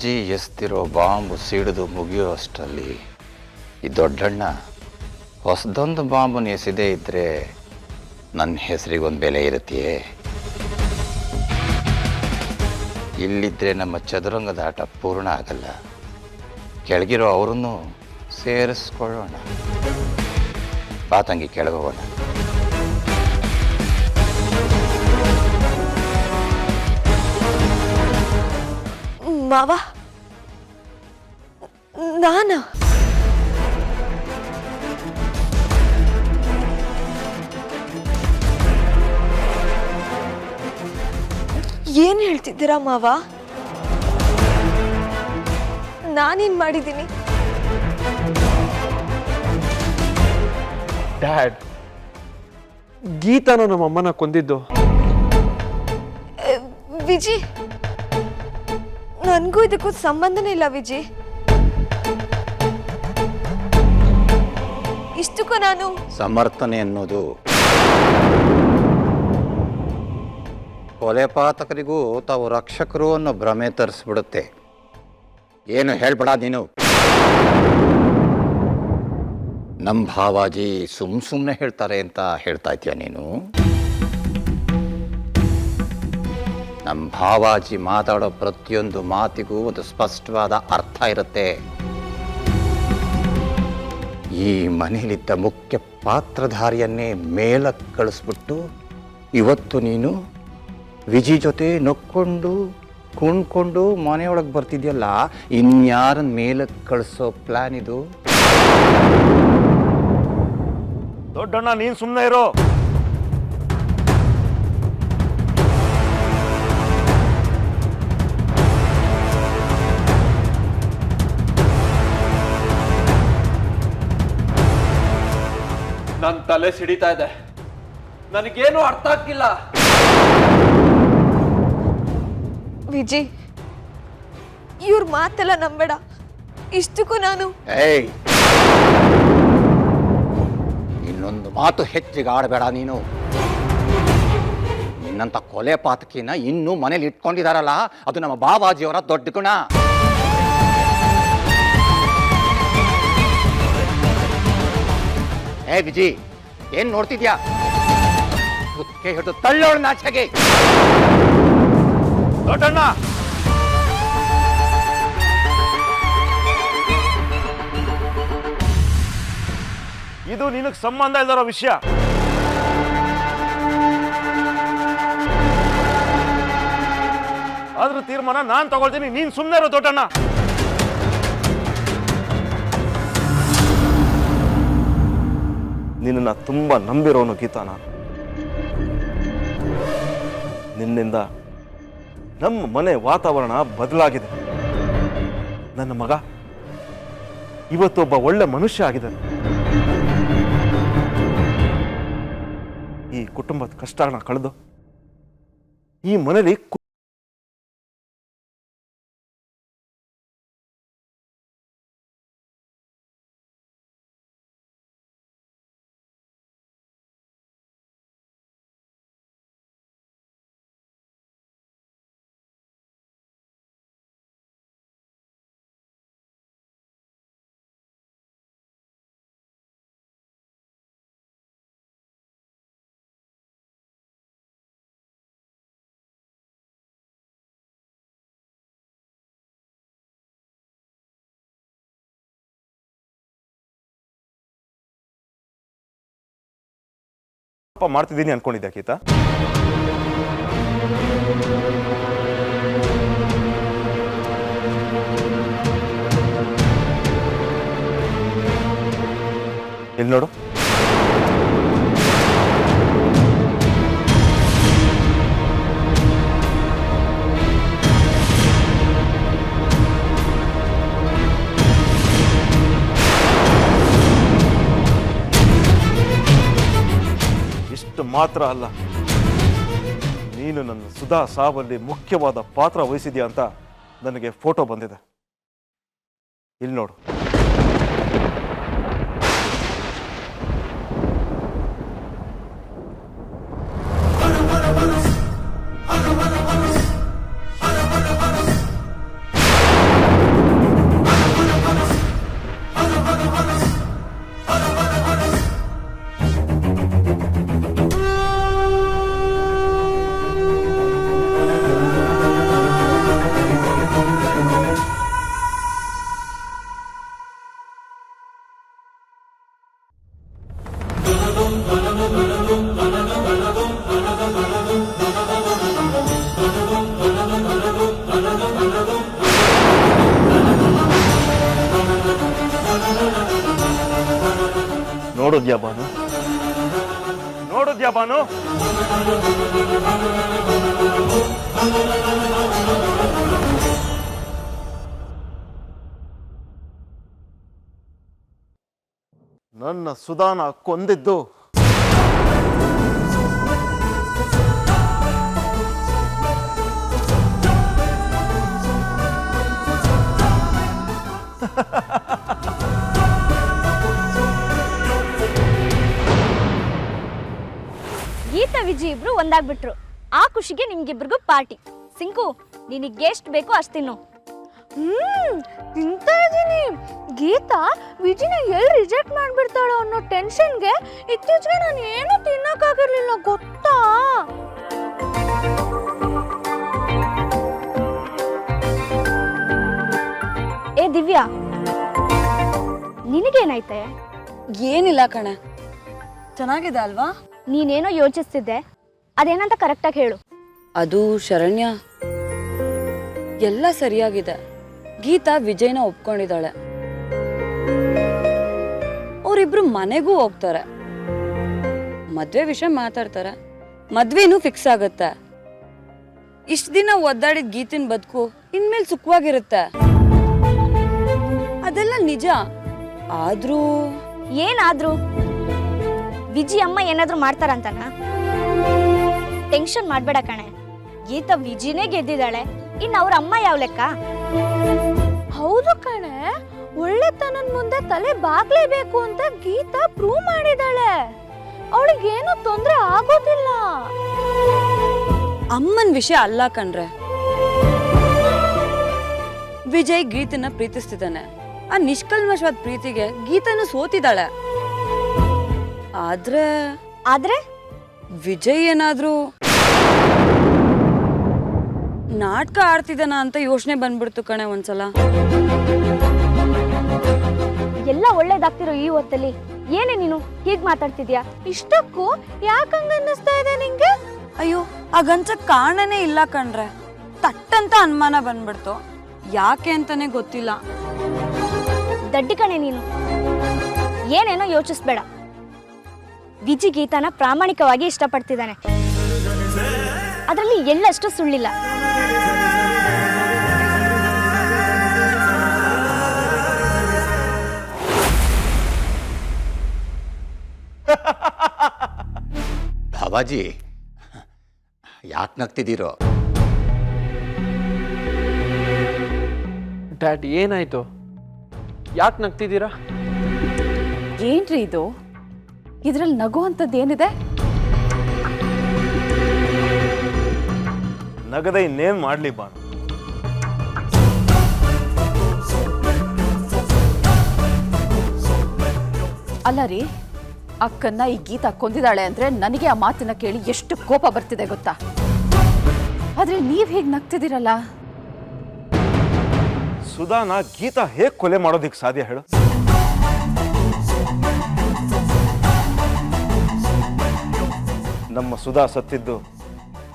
Viji ಎಸ್ತಿರೋ bomb ಸಿಡಿದು ಮುಗಿಯೋ ಅಷ್ಟರಲ್ಲಿ ಈ ದೊಡ್ಡಣ್ಣ ಹೊಸದೊಂದು ಬಾಂಬನ್ನು ಎಸೆದೇ ಇದ್ದರೆ ನನ್ನ ಹೆಸರಿಗೊಂದು ಬೆಲೆ ಇರುತ್ತೆಯೇ? ಇಲ್ಲಿದ್ದರೆ ನಮ್ಮ ಚದುರಂಗದ ಆಟ ಪೂರ್ಣ ಆಗಲ್ಲ. ಕೆಳಗಿರೋ ಅವರನ್ನು ಸೇರಿಸ್ಕೊಳ್ಳೋಣ. ಬಾ ತಂಗಿ, ಕೆಳಗೋಗೋಣ. ಮಾವ, ನಾನಾ? ಏನ್ ಹೇಳ್ತಿದ್ದೀರಾ ಮಾವ? ನಾನೇನ್ ಮಾಡಿದ್ದೀನಿ? ಡ್ಯಾಡ್, ಗೀತಾನು ನಮ್ಮ ಅಮ್ಮನ ಕೊಂದಿದ್ದು. ವಿಜಿ, ನನಗೂ ಇದಕ್ಕೂ ಸಂಬಂಧನೇ ಇಲ್ಲ ವಿಜಿ. ಇಷ್ಟಕ್ಕೂ ನಾನು ಸಮರ್ಥನೆ ಅನ್ನೋದು ಕೊಲೆಪಾತಕರಿಗೂ ತಾವು ರಕ್ಷಕರು ಅನ್ನೋ ಭ್ರಮೆ ತರಿಸ್ಬಿಡುತ್ತೆ. ಏನು ಹೇಳ್ಬೇಡ ನೀನು. ನಮ್ಮ ಭಾವಾಜಿ ಸುಮ್ಮನೆ ಹೇಳ್ತಾರೆ ಅಂತ ಹೇಳ್ತಾ ಇದೀಯ ನೀನು? ನಮ್ಮ ಭಾವಾಜಿ ಮಾತಾಡೋ ಪ್ರತಿಯೊಂದು ಮಾತಿಗೂ ಒಂದು ಸ್ಪಷ್ಟವಾದ ಅರ್ಥ ಇರುತ್ತೆ. ಈ ಮನೆಯಲ್ಲಿದ್ದ ಮುಖ್ಯ ಪಾತ್ರಧಾರಿಯನ್ನೇ ಮೇಲಕ್ಕೆ ಕಳಿಸ್ಬಿಟ್ಟು ಇವತ್ತು ನೀನು ವಿಜಿ ಜೊತೆ ನಕ್ಕೊಂಡು ಕುಣ್ಕೊಂಡು ಮನೆಯೊಳಗೆ ಬರ್ತಿದ್ಯಲ್ಲ, ಇನ್ಯಾರನ್ನ ಮೇಲಕ್ಕೆ ಕಳಿಸೋ ಪ್ಲಾನ್ ಇದು? ದೊಡ್ಡಣ್ಣ, ನೀನು ಸುಮ್ಮನೆ ಇರೋ. ನನ್ನ ತಲೆ ಸಿಡಿತಾ ಇದೆ. ನನಗೇನು ಅರ್ಥ ಆಗ್ತಿಲ್ಲ. ವಿಜಿ, ಇವ್ರ ಮಾತೆಲ್ಲ ನಂಬೇಡ. ಇಷ್ಟಕ್ಕೂ ನಾನು ಏಯ್, ಇನ್ನೊಂದು ಮಾತು ಹೆಚ್ಚಿಗೆ ಆಡಬೇಡ ನೀನು. ನಿನ್ನಂತ ಕೊಲೆ ಪಾತಕಿನ ಇನ್ನೂ ಮನೇಲಿ ಇಟ್ಕೊಂಡಿದಾರಲ್ಲ, ಅದು ನಮ್ಮ ಬಾಬಾಜಿಯವರ ದೊಡ್ಡ ಗುಣ. ಏ ವಿಜಿ, ಏನ್ ನೋಡ್ತಿದ್ಯಾ? ಕುತ್ತಿಗೆ ಹಿಡಿದು ತಳ್ಳೋಣ ನಾಚೆಗೆ. ದೊಡ್ಡಣ್ಣ, ಇದು ನಿನಗೆ ಸಂಬಂಧ ಇಲ್ದಿರೋ ವಿಷಯ. ಅದ್ರ ತೀರ್ಮಾನ ನಾನು ತಗೊಳ್ತೀನಿ. ನೀನ್ ಸುಮ್ಮನೆ ಇರೋ ದೊಡ್ಡಣ್ಣ. ನಿನ್ನ ತುಂಬಾ ನಂಬಿರೋನು ಗೀತಾನ. ನಿನ್ನಿಂದ ನಮ್ಮ ಮನೆ ವಾತಾವರಣ ಬದಲಾಗಿದೆ. ನನ್ನ ಮಗ ಇವತ್ತೊಬ್ಬ ಒಳ್ಳೆ ಮನುಷ್ಯ ಆಗಿದ್ದಾನೆ. ಈ ಕುಟುಂಬದ ಕಷ್ಟಗಳನ್ನ ಕಳೆದು ಈ ಮನೇಲಿ ಮಾಡ್ತಿದ್ದೀನಿ ಅನ್ಕೊಂಡಿದ್ದೆ ಗೀತಾ. ಇಲ್ಲಿ ನೋಡು, ಇಷ್ಟು ಮಾತ್ರ ಅಲ್ಲ, ನೀನು ನನ್ನ ಸುಧಾ ಸಾವಲ್ಲಿ ಮುಖ್ಯವಾದ ಪಾತ್ರ ವಹಿಸಿದ್ಯಾ ಅಂತ ನನಗೆ ಫೋಟೋ ಬಂದಿದೆ. ಇಲ್ಲಿ ನೋಡು. ನೋಡಿದ್ಯಾ ಬಾನು? ನೋಡಿದ್ಯಾ ಬಾನು? ನನ್ನ ಸುಧಾನ ಕೊಂದಿದ್ದು ಗೀತಾ ವಿಜಿ ಇಬ್ರು ಒಂದಾಗ್ಬಿಟ್ರು. ಆ ಖುಷಿಗೆ ನಿಮ್ಗಿಬ್ರಿಗೂ ಪಾರ್ಟಿ. ಸಿಂಕು, ನಿನಗೆ ಎಷ್ಟು ಬೇಕೋ ಅಷ್ಟು ತಿನ್ನು. ತಿಂತಾ ಇದ್ದೀನಿ. ಗೀತಾ ವಿಜಿನ ಎಲ್ಲಿ ರಿಜೆಕ್ಟ್ ಮಾಡ್ಬಿಡ್ತಾಳೋ ಅನ್ನೋ ಟೆನ್ಷನ್ಗೆ ಇತ್ತೀಚೆಗೆ ನಾನು ಏನು ತಿನ್ನಕ್ಕಾಗಿರ್ಲಿಲ್ಲ ಗೊತ್ತಾ? ಏ ದಿವ್ಯಾ, ನಿನಗೇನಾಯ್ತೆ? ಏನಿಲ್ಲ ಕಣೆ, ಚೆನ್ನಾಗಿದೆ ಅಲ್ವಾ? ನೀನೇನೋ ಯೋಚಿಸ್ತಿದ್ದೆ, ಅದೇನಂತ ಕರೆಕ್ಟಾಗಿ ಹೇಳು. ಅದು ಶರಣ್ಯ, ಎಲ್ಲ ಸರಿಯಾಗಿದೆ. ಗೀತಾ ವಿಜಯ್ನ ಒಪ್ಕೊಂಡಿದ್ದಾಳೆ. ಅವರಿಬ್ರು ಮನೆಗೂ ಹೋಗ್ತಾರೆ, ಮದ್ವೆ ವಿಷಯ ಮಾತಾಡ್ತಾರೆ, ಮದ್ವೆನೂ ಫಿಕ್ಸ್ ಆಗತ್ತೆ. ಇಷ್ಟ ದಿನ ಒದ್ದಾಡಿದ ಗೀತಿನ ಬದುಕು ಇನ್ಮೇಲೆ ಸುಖವಾಗಿರುತ್ತೆ. ಅದೆಲ್ಲ ನಿಜ. ಆದ್ರೂ ಏನಾದ್ರೂ ವಿಜಿ ಅಮ್ಮ ಏನಾದ್ರೂ ಮಾಡ್ತಾರಂತನ? ಟೆನ್ಷನ್ ಮಾಡ್ಬೇಡ ಕಣೆ, ಗೀತಾ ವಿಜಿನೇ ಗೆದ್ದಿದ್ದಾಳೆ, ಇನ್ನು ಅವ್ರ ಅಮ್ಮ ಯಾವ ಲೆಕ್ಕ? ಹೌದು ಕಣೆ, ಒಳ್ಳೆತನದ ಮುಂದೆ ತಲೆ ಬಾಗ್ಲೇಬೇಕು ಅಂತ ಗೀತಾ ಪ್ರೂವ್ ಮಾಡಿದಾಳೆ. ಅವಳಿಗೇನು ತೊಂದರೆ ಆಗೋದಿಲ್ಲ. ಅಮ್ಮನ ವಿಷಯ ಅಲ್ಲ ಕಣ್ರೆ. ವಿಜಯ್ ಗೀತನ ಪ್ರೀತಿಸ್ತಿದ್ದಾನೆ. ಆ ನಿಷ್ಕಲ್ಮಶವಾದ ಪ್ರೀತಿಗೆ ಗೀತನು ಸೋತಿದ್ದಾಳೆ. ಆದ್ರೆ ವಿಜಯ್ ಏನಾದ್ರೂ ನಾಟಕ ಆಡ್ತಿದ್ದಾನ ಅಂತ ಯೋಚನೆ ಬಂದ್ಬಿಡ್ತು ಕಣೆ ಒಂದ್ಸಲ. ಎಲ್ಲ ಒಳ್ಳೇದಾಗ್ತಿರೋ ಈ ಹೊತ್ತಲ್ಲಿ ಏನೇ ನೀನು ಹೀಗ್ ಮಾತಾಡ್ತಿದ್ಯಾ? ಇಷ್ಟಕ್ಕೂ ಯಾಕಂಗ ಅನ್ನಿಸ್ತಾ ಇದೆ ನಿಂಗೆ? ಅಯ್ಯೋ, ಆಗಂಚ ಕಾರಣನೇ ಇಲ್ಲ ಕಣ್ರೆ. ತಟ್ಟಂತ ಅನುಮಾನ ಬಂದ್ಬಿಡ್ತು. ಯಾಕೆ ಅಂತಾನೆ ಗೊತ್ತಿಲ್ಲ. ದಡ್ಡಿ ಕಣೆ ನೀನು, ಏನೇನೋ ಯೋಚಿಸ್ಬೇಡ. ವಿಜಿ ಗೀತಾನ ಪ್ರಾಮಾಣಿಕವಾಗಿ ಇಷ್ಟಪಡ್ತಿದ್ದಾನೆ, ಅದರಲ್ಲಿ ಎಳ್ಳಷ್ಟು ಸುಳ್ಳಿಲ್ಲ. ಬಾಬಾಜಿ, ಯಾಕೆ ನಗ್ತಿದ್ದೀರೋ? ಡ್ಯಾಡ್, ಏನಾಯ್ತು? ಯಾಕೆ ನಗ್ತಿದ್ದೀರಾ? ಏನ್ರಿ ಇದು? ಇದ್ರಲ್ಲಿ ನಗುವಂಥದ್ದು ಏನಿದೆ? ನಗದ ಇನ್ನೇನ್ ಮಾಡ್ಲಿ ಬಾನು? ಅಲ್ಲ ರೀ, ಅಕ್ಕನ್ನ ಈ ಗೀತಾ ಕೊಂದಿದ್ದಾಳೆ ಅಂದ್ರೆ ನನಗೆ ಆ ಮಾತನ್ನ ಕೇಳಿ ಎಷ್ಟು ಕೋಪ ಬರ್ತಿದೆ ಗೊತ್ತಾ? ಆದ್ರೆ ನೀವ್ ಹೇಗ್ ನಗ್ತಿದ್ದೀರಲ್ಲ? ಸುಧಾನ ಗೀತಾ ಹೇಗ್ ಕೊಲೆ ಮಾಡೋದಿಕ್ ಸಾಧ್ಯ ಹೇಳು? ನಮ್ಮ ಸುಧಾ ಸತ್ತಿದ್ದು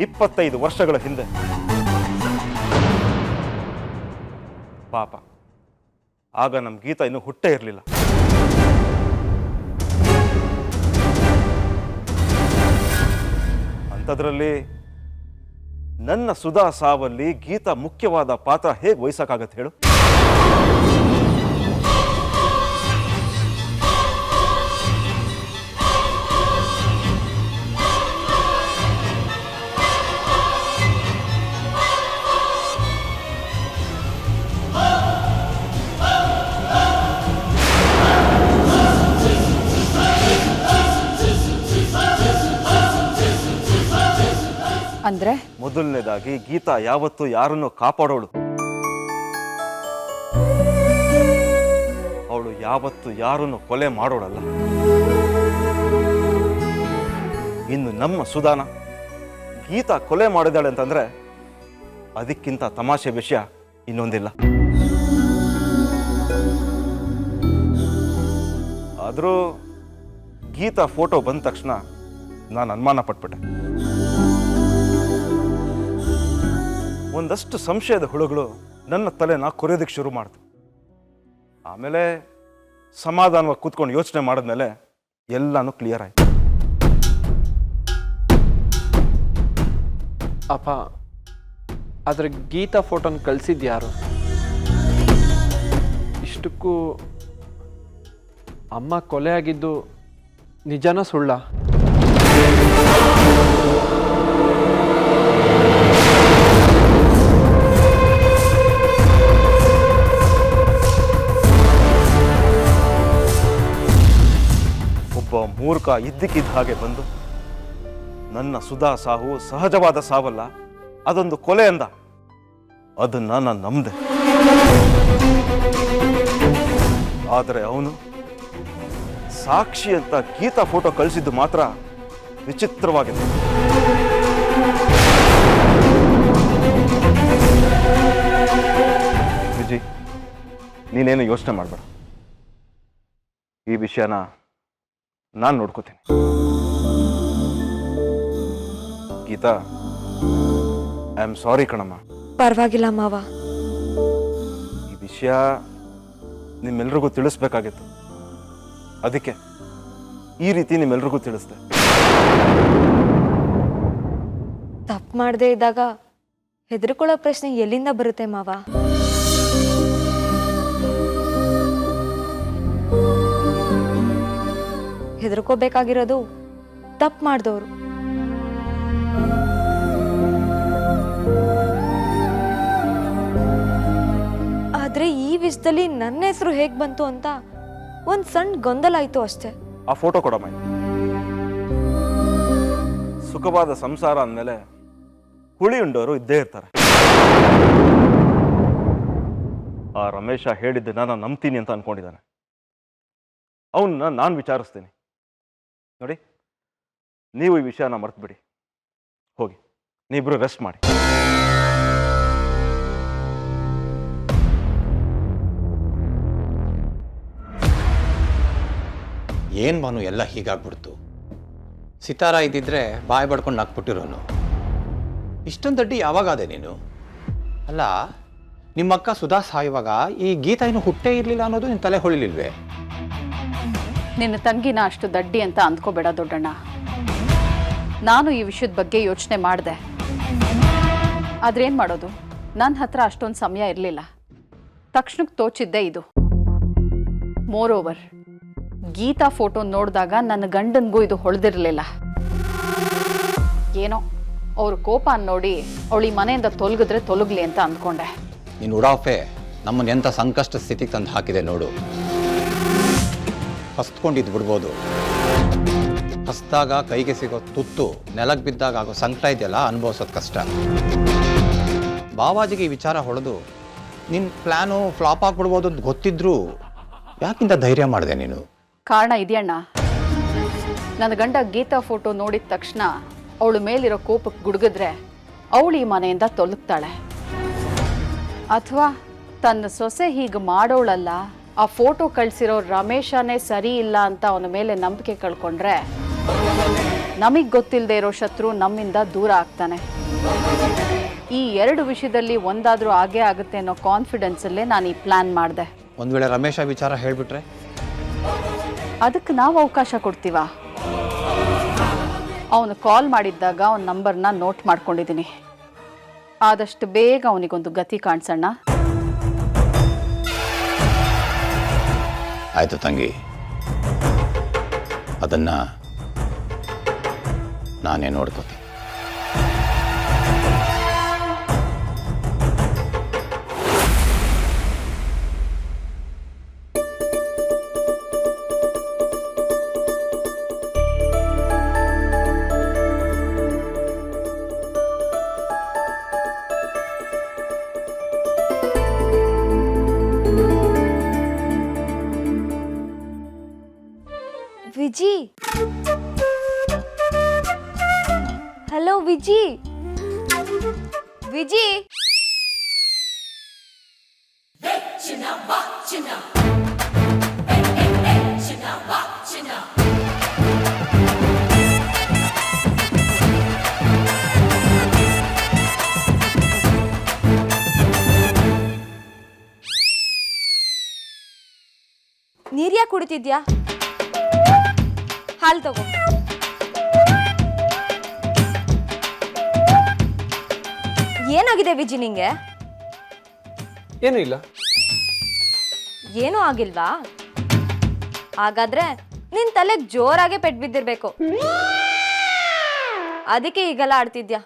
25 ವರ್ಷಗಳ ಹಿಂದೆ. ಪಾಪ, ಆಗ ನಮ್ಮ ಗೀತಾ ಇನ್ನೂ ಹುಟ್ಟೇ ಇರಲಿಲ್ಲ. ಅಂಥದ್ರಲ್ಲಿ ನನ್ನ ಸುಧಾ ಸಾವಲ್ಲಿ ಗೀತಾ ಮುಖ್ಯವಾದ ಪಾತ್ರ ಹೇಗೆ ವಹಿಸಕ್ಕಾಗತ್ತೆ ಹೇಳು? ಅಂದ್ರೆ ಮೊದಲನೇದಾಗಿ ಗೀತಾ ಯಾವತ್ತೂ ಯಾರನ್ನು ಕಾಪಾಡೋಳು. ಅವಳು ಯಾವತ್ತು ಯಾರನ್ನು ಕೊಲೆ ಮಾಡೋಳಲ್ಲ. ಇನ್ನು ನಮ್ಮ ಸುಧಾನ ಗೀತಾ ಕೊಲೆ ಮಾಡಿದಾಳೆ ಅಂತಂದ್ರೆ ಅದಕ್ಕಿಂತ ತಮಾಷೆ ವಿಷಯ ಇನ್ನೊಂದಿಲ್ಲ. ಆದರೂ ಗೀತಾ ಫೋಟೋ ಬಂದ ತಕ್ಷಣ ನಾನು ಅನುಮಾನ ಪಟ್ಬಿಟ್ಟೆ. ಒಂದಷ್ಟು ಸಂಶಯದ ಹುಳುಗಳು ನನ್ನ ತಲೆನ ಕೊರೆಯೋದಕ್ಕೆ ಶುರು ಮಾಡ್ತು. ಆಮೇಲೆ ಸಮಾಧಾನವಾಗಿ ಕೂತ್ಕೊಂಡು ಯೋಚನೆ ಮಾಡಿದ್ಮೇಲೆ ಎಲ್ಲನೂ ಕ್ಲಿಯರ್ ಆಯ್ತು. ಅಪ್ಪ, ಆದರೆ ಗೀತಾ ಫೋಟೋನ ಕಳಿಸಿದ್ದು ಯಾರು? ಇಷ್ಟಕ್ಕೂ ಅಮ್ಮ ಕೊಲೆ ಆಗಿದ್ದು ನಿಜನ ಸುಳ್ಳ? ಒಬ್ಬ ಮೂರ್ಖ ಇದ್ದಕ್ಕಿದ್ದ ಹಾಗೆ ಬಂದು ನನ್ನ ಸುಧಾ ಸಾವು ಸಹಜವಾದ ಸಾವಲ್ಲ, ಅದೊಂದು ಕೊಲೆ ಅಂದ. ಅದನ್ನ ನಾನು ನಂಬಿದೆ. ಆದರೆ ಅವನು ಸಾಕ್ಷಿ ಅಂತ ಗೀತಾ ಫೋಟೋ ಕಳಿಸಿದ್ದು ಮಾತ್ರ ವಿಚಿತ್ರವಾಗಿದೆ. ವಿಜಯ್, ನೀನೇನು ಯೋಚನೆ ಮಾಡಬೇಡ. ಈ ವಿಷಯನ ನಾನು ನೋಡ್ಕೋತೀನಿ. ಗೀತಾ, ಐ ಆಮ್ ಸಾರಿ ಕಣಮ್ಮ. ಪರವಾಗಿಲ್ಲ ಮಾವ. ಈ ವಿಷಯ ನಿಮ್ಮೆಲ್ರಿಗೂ ತಿಳಿಸ್ಬೇಕಾಗಿತ್ತು. ಅದಕ್ಕೆ ಈ ರೀತಿ ನಿಮ್ಮೆಲ್ರಿಗೂ ತಿಳಿಸ್ದೆ. ತಪ್ಪು ಮಾಡದೇ ಇದ್ದಾಗ ಹೆದರ್ಕೊಳ್ಳೋ ಪ್ರಶ್ನೆ ಎಲ್ಲಿಂದ ಬರುತ್ತೆ ಮಾವ? ಹೆದರ್ಕೋಬೇಕಾಗಿರೋದು ತಪ್ಪು ಮಾಡಿದವರು. ಆದ್ರೆ ಈ ವಿಷಯದಲ್ಲಿ ನನ್ನ ಹೆಸರು ಹೇಗ್ ಬಂತು ಅಂತ ಒಂದ್ ಸಣ್ಣ ಗೊಂದಲ ಆಯ್ತು ಅಷ್ಟೇ. ಆ ಫೋಟೋ ಕೊಡಮ್ಮ. ಸುಖವಾದ ಸಂಸಾರ ಅಂದಮೇಲೆ ಹುಳಿ ಉಂಡವರು ಇದ್ದೇ ಇರ್ತಾರೆ. ಆ ರಮೇಶ ಹೇಳಿದ್ದನ್ನ ನಾನು ನಂಬ್ತೀನಿ ಅಂತ ಅನ್ಕೊಂಡಿದ್ದಾನೆ. ಅವನ್ನ ನಾನು ವಿಚಾರಿಸ್ತೀನಿ. ನೋಡಿ, ನೀವು ಈ ವಿಷಯನ ಮರ್ತ್ಬಿಡಿ. ಹೋಗಿ ನೀವಿಬ್ರು ರೆಸ್ಟ್ ಮಾಡಿ. ಏನು ಬಾನು ಎಲ್ಲ ಹೀಗಾಗ್ಬಿಡ್ತು. ಸಿತಾರ ಇದ್ದಿದ್ರೆ ಬಾಯಿ ಬಡ್ಕೊಂಡು ನಕ್ಬಿಟ್ಟಿರೋನು. ಇಷ್ಟೊಂದು ಅಡ್ಡಿ ಯಾವಾಗಾದೆ ನೀನು? ಅಲ್ಲ, ನಿಮ್ಮಕ್ಕ ಸುಧಾ ಸಾಯುವಾಗ ಈ ಗೀತಾ ಇನ್ನು ಹುಟ್ಟೇ ಇರಲಿಲ್ಲ ಅನ್ನೋದು ನಿನ್ನ ತಲೆ ಹೊಳಿಲಿಲ್ವೇ? ನಿನ್ನ ತಂಗಿನ ಅಷ್ಟು ದಡ್ಡಿ ಅಂತ ಅಂದ್ಕೋಬೇಡ ದೊಡ್ಡಣ್ಣ. ನಾನು ಈ ವಿಷಯದ ಬಗ್ಗೆ ಯೋಚನೆ ಮಾಡಿದೆ. ಆದ್ರೇನು ಮಾಡೋದು, ನನ್ನ ಹತ್ರ ಅಷ್ಟೊಂದು ಸಮಯ ಇರಲಿಲ್ಲ. ತಕ್ಷಣಕ್ಕೆ ತೋಚಿದ್ದೆ ಇದು. ಮೋರೋವರ್, ಗೀತಾ ಫೋಟೋ ನೋಡಿದಾಗ ನನ್ನ ಗಂಡನಿಗೂ ಇದು ಹೊಳೆದಿರಲಿಲ್ಲ. ಏನೋ ಅವ್ರ ಕೋಪ ನೋಡಿ ಅವಳು ಈ ಮನೆಯಿಂದ ತೊಲಗಿದ್ರೆ ತೊಲಗಲಿ ಅಂತ ಅಂದ್ಕೊಂಡೆ. ನೀನು ಉಡಾಫೆ ನಮ್ಮನ್ನು ಎಂಥ ಸಂಕಷ್ಟ ಸ್ಥಿತಿಗೆ ತಂದು ಹಾಕಿದೆ ನೋಡು. ಹಸ್ಕೊಂಡಿದ್ದು ಬಿಡ್ಬೋದು, ಹಸ್ದಾಗ ಕೈಗೆ ಸಿಗೋ ತುತ್ತು ನೆಲಕ್ಕೆ ಬಿದ್ದಾಗ ಆಗೋ ಸಂಕಟ ಇದೆಯಲ್ಲ, ಅನುಭವಿಸೋದು ಕಷ್ಟ. ಬಾವಾಜಿಗೆ ಈ ವಿಚಾರ ಹೊಡೆದು ನಿನ್ನ ಪ್ಲ್ಯಾನು ಫ್ಲಾಪ್ ಆಗಿಬಿಡ್ಬೋದು ಅಂತ ಗೊತ್ತಿದ್ರು ಯಾಕಿಂತ ಧೈರ್ಯ ಮಾಡಿದೆ ನೀನು? ಕಾರಣ ಇದೆಯಣ್ಣ. ನನ್ನ ಗಂಡ ಗೀತಾ ಫೋಟೋ ನೋಡಿದ ತಕ್ಷಣ ಅವಳ ಮೇಲಿರೋ ಕೋಪಕ್ಕೆ ಗುಡುಗಿದ್ರೆ ಅವಳು ಈ ಮನೆಯಿಂದ ತೊಲಗ್ತಾಳೆ. ಅಥವಾ ತನ್ನ ಸೊಸೆ ಹೀಗೆ ಮಾಡೋಳಲ್ಲ, ಆ ಫೋಟೋ ಕಳಿಸಿರೋ ರಮೇಶನೇ ಸರಿ ಇಲ್ಲ ಅಂತ ಅವನ ಮೇಲೆ ನಂಬಿಕೆ ಕಳ್ಕೊಂಡ್ರೆ ನಮಗೆ ಗೊತ್ತಿಲ್ಲದೆ ಇರೋ ಶತ್ರು ನಮ್ಮಿಂದ ದೂರ ಆಗ್ತಾನೆ. ಈ ಎರಡು ವಿಷಯದಲ್ಲಿ ಒಂದಾದರೂ ಆಗೇ ಆಗುತ್ತೆ ಅನ್ನೋ ಕಾನ್ಫಿಡೆನ್ಸಲ್ಲೇ ನಾನು ಈ ಪ್ಲ್ಯಾನ್ ಮಾಡಿದೆ. ಒಂದು ವೇಳೆ ರಮೇಶ ವಿಚಾರ ಹೇಳಿಬಿಟ್ರೆ? ಅದಕ್ಕೆ ನಾವು ಅವಕಾಶ ಕೊಡ್ತೀವ? ಅವನು ಕಾಲ್ ಮಾಡಿದ್ದಾಗ ಅವನ ನಂಬರ್ನ ನೋಟ್ ಮಾಡ್ಕೊಂಡಿದ್ದೀನಿ. ಆದಷ್ಟು ಬೇಗ ಅವನಿಗೊಂದು ಗತಿ ಕಾಣಿಸೋಣ. ಆಯಿತು ತಂಗಿ, ಅದನ್ನು ನಾನೇ ನೋಡ್ಕೋತೀನಿ. ವಿಜಿ, ಹಲೋ ವಿಜಿ. ವಿಜಿ, ನೀರ್ಯಾಕೆ ಕುಡಿತಿದ್ಯಾ? ಹಾಲು ತಗೋ. ಏನಾಗಿದೆ ವಿಜಿ ನಿಂಗೆ? ಏನೂ ಇಲ್ಲ. ಏನೂ ಆಗಿಲ್ವಾ? ಹಾಗಾದ್ರೆ ನಿನ್ ತಲೆಗೆ ಜೋರಾಗೆ ಪೆಟ್ಟು ಬಿದ್ದಿರ್ಬೇಕು, ಅದಕ್ಕೆ ಈಗೆಲ್ಲ ಆಡ್ತಿದ್ಯಾ.